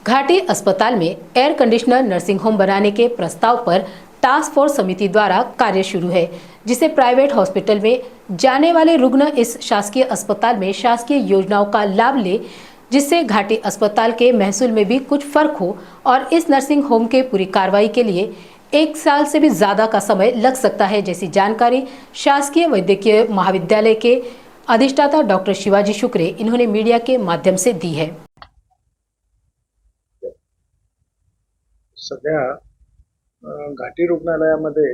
घाटी अस्पताल में air conditioner nursing home बनाने के प्रस्ताव पर टास्क फोर्स समिति द्वारा कार्य शुरू है, जिसे प्राइवेट हॉस्पिटल में जाने वाले रुग्ण इस शासकीय अस्पताल में शासकीय योजनाओं का लाभ ले, जिससे घाटी अस्पताल के महसूल में भी कुछ फर्क हो और इस नर्सिंग होम के पूरी कार्रवाई के लिए 1 साल से भी ज्यादा का समय लग सकता है, जैसी जानकारी शासकीय वैद्यकीय महाविद्यालय के अधिष्ठाता डॉक्टर शिवाजी शुक्रे इन्होंने मीडिया के माध्यम से दी है। सध्या घाटी रुग्णालयामध्ये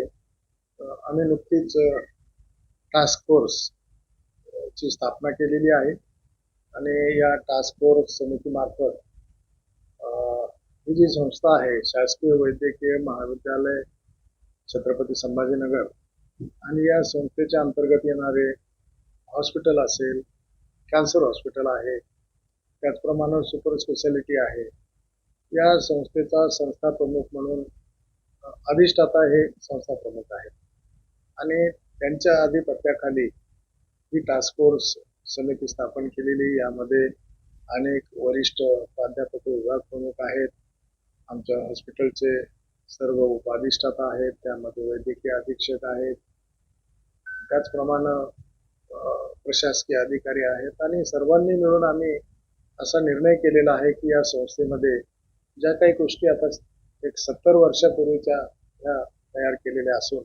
आम्ही नुकतीच टास्क फोर्स ची स्थापना केलेली आहे आणि या टास्क फोर्स समितीमार्फत ही जी संस्था आहे शासकीय वैद्यकीय महाविद्यालय छत्रपती संभाजीनगर आणि या संस्थेच्या अंतर्गत येणारे हॉस्पिटल असेल, कॅन्सर हॉस्पिटल आहे, त्याचप्रमाणे सुपर स्पेशालिटी आहे, या संस्थेचा संस्था प्रमुख म्हणून अधिष्ठाता हे संस्था प्रमुख आहेत आणि त्यांच्या आधिपत्याखाली ही टास्क फोर्स समिती स्थापन केलेली। यामध्ये अनेक वरिष्ठ प्राध्यापक विभाग प्रमुख आहेत, आमच्या हॉस्पिटलचे सर्व उपाधिष्ठाता आहेत, त्यामध्ये वैद्यकीय अधीक्षक आहेत, त्याचप्रमाणे प्रशासकीय अधिकारी आहेत आणि सर्वांनी मिळून आम्ही असा निर्णय केलेला आहे की या संस्थेमध्ये ज्या काही गोष्टी आता एक 70 वर्षापूर्वीच्या ह्या तयार केलेल्या असून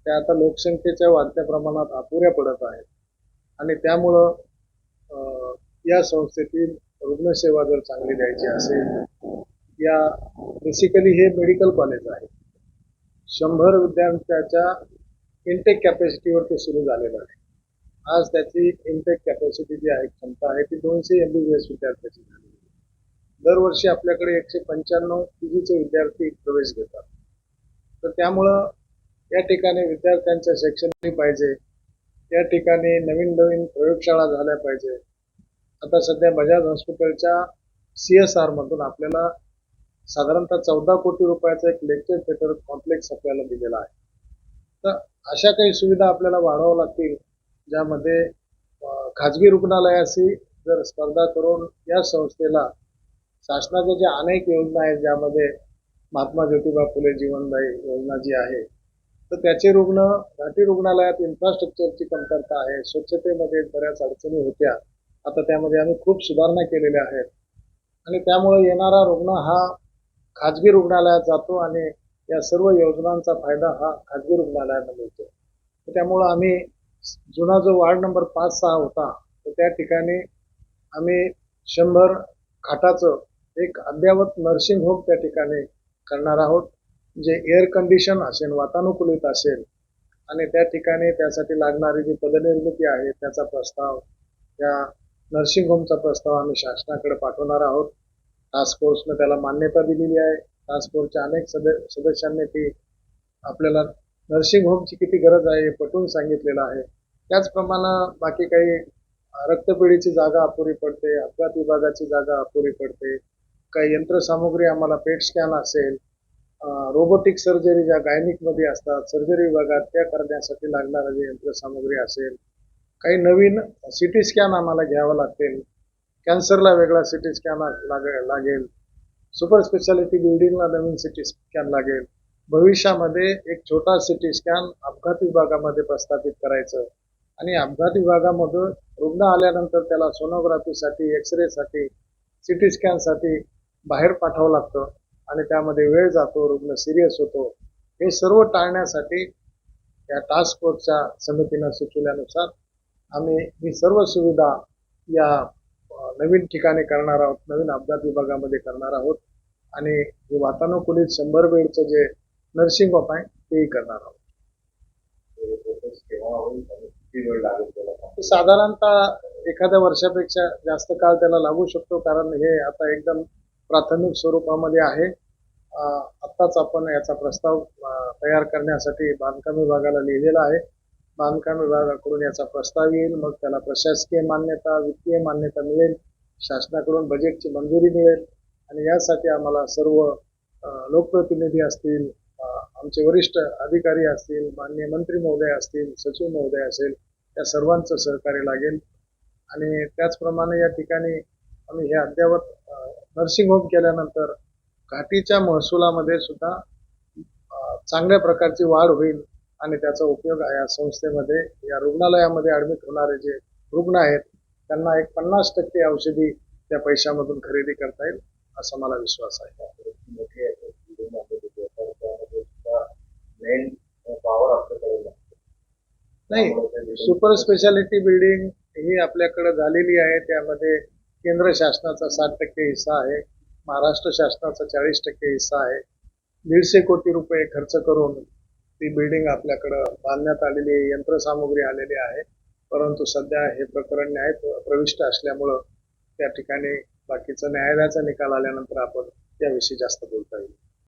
त्या आता लोकसंख्येच्या वाढत्या प्रमाणात अपुऱ्या पडत आहेत आणि त्यामुळं या संस्थेतील रुग्णसेवा जर चांगली द्यायची असेल, या बेसिकली हे मेडिकल कॉलेज आहे, 100 विद्यार्थ्याच्या इनटेक कॅपॅसिटीवर ते सुरू झालेलं आहे। आज त्याची इनटेक कॅपॅसिटी जी आहे, क्षमता आहे, ती 200 MBBS विद्यार्थ्याची झाली। दरवर्षी आपल्याकडे 195 पीजीचे विद्यार्थी प्रवेश घेतात, तर त्यामुळं या ठिकाणी विद्यार्थ्यांच्या शैक्षणिक पाहिजे, या ठिकाणी नवीन नवीन प्रयोगशाळा झाल्या पाहिजे। आता सध्या बजाज हॉस्पिटलच्या CSR मधून आपल्याला साधारणतः 14 कोटी रुपयाचा एक लेक्चर थिएटर कॉम्प्लेक्स आपल्याला दिलेला आहे। तर अशा काही सुविधा आपल्याला वाढवाव्या लागतील, ज्यामध्ये खाजगी रुग्णालयाशी जर स्पर्धा करून या संस्थेला शासनाच्या ज्या अनेक योजना आहेत, ज्यामध्ये महात्मा ज्योतिबा फुले जीवनदायी योजना जी आहे, तर त्याचे रुग्ण घाटी रुग्णालयात इन्फ्रास्ट्रक्चरची कमतरता आहे, स्वच्छतेमध्ये बऱ्याच अडचणी होत्या, आता त्यामध्ये आम्ही खूप सुधारणा केलेल्या आहेत आणि त्यामुळे येणारा रुग्ण हा खाजगी रुग्णालयात जातो आणि या सर्व योजनांचा फायदा हा खाजगी रुग्णालयांना मिळतो। त्यामुळे आम्ही जुना जो वार्ड नंबर 5-6 होता, तर त्या ठिकाणी आम्ही 100 खाटाचं एक अद्ययावत नर्सिंग होम त्या ठिकाणी करणार आहोत, जे एअर कंडिशन असेल, वातानुकूलित असेल आणि त्या ठिकाणी त्यासाठी लागणारी जी पदनिर्मिती आहे त्याचा प्रस्ताव, त्या नर्सिंग होमचा प्रस्ताव आम्ही शासनाकडे पाठवणार आहोत। टास्क फोर्सने त्याला मान्यता दिलेली आहे। टास्क फोर्सच्या अनेक सदस्यांनी ती आपल्याला नर्सिंग होमची किती गरज आहे हे पटवून सांगितलेलं आहे। त्याचप्रमाणे बाकी काही रक्तपेढीची जागा अपुरी पडते, अपघात विभागाची जागा अपुरी पडते, काही यंत्रसामुग्री आम्हाला पेट स्कॅन असेल, रोबोटिक सर्जरी ज्या गायनिकमध्ये असतात सर्जरी विभागात त्या करण्यासाठी लागणारं जे यंत्रसामुग्री असेल, काही नवीन CT स्कॅन आम्हाला घ्यावं लागतील, कॅन्सरला वेगळा CT स्कॅन लागेल, सुपर स्पेशालिटी बिल्डिंगला नवीन CT स्कॅन लागेल, भविष्यामध्ये एक छोटा CT स्कॅन अपघात विभागामध्ये प्रस्थापित करायचं आणि अपघात विभागामधून रुग्ण आल्यानंतर त्याला सोनोग्राफीसाठी, एक्सरेसाठी, CT स्कॅनसाठी बाहेर पाठवावं लागतं आणि त्यामध्ये वेळ जातो, रुग्ण सिरियस होतो। हे सर्व टाळण्यासाठी या टास्क फोर्सच्या समितीनं सुचवल्यानुसार आम्ही ही सर्व सुविधा या नवीन ठिकाणी करणार आहोत, नवीन अपघात विभागामध्ये करणार आहोत आणि हे वातानुकूलित 100 बेडचं जे नर्सिंग होम आहे तेही करणार आहोत। साधारणतः एखाद्या वर्षापेक्षा जास्त काळ त्याला लागू शकतो, कारण हे आता एकदम प्राथमिक स्वरूपामध्ये आहे। आत्ताच आपण याचा प्रस्ताव तयार करण्यासाठी बांधकाम विभागाला लिहिलेला आहे। बांधकाम विभागाकडून याचा प्रस्ताव येईल, मग त्याला प्रशासकीय मान्यता, वित्तीय मान्यता मिळेल, शासनाकडून बजेटची मंजुरी मिळेल आणि यासाठी आम्हाला सर्व लोकप्रतिनिधी असतील, आमचे वरिष्ठ अधिकारी असतील, माननीय मंत्री महोदय असतील, सचिव महोदय असेल, त्या सर्वांचं सहकार्य लागेल आणि त्याचप्रमाणे या ठिकाणी आम्ही हे अद्ययावत नर्सिंग होम केल्यानंतर घाटीच्या महसुलामध्ये सुद्धा चांगल्या प्रकारची वाढ होईल आणि त्याचा उपयोग या संस्थेमध्ये या रुग्णालयामध्ये ऍडमिट होणारे जे रुग्ण आहेत त्यांना एक 50% औषधी त्या पैशामधून खरेदी करता येईल असा मला विश्वास आहे. नाही, सुपर स्पेशालिटी बिल्डिंग ही आपल्याकडे झालेली आहे. त्यामध्ये केंद्र शासनाचा 60% हिस्सा आहे, महाराष्ट्र शासनाचा 40% हिस्सा आहे. 150 कोटी रुपये खर्च करून ती बिल्डिंग आपल्याकडे बांधण्यात आलेली आहे, यंत्रसामुग्री आलेली आहे. परंतु सध्या हे प्रकरण न्याय प्रविष्ट असल्यामुळं त्या ठिकाणी बाकीचा न्यायालयाचा निकाल आल्यानंतर आपण त्याविषयी जास्त बोलता येईल.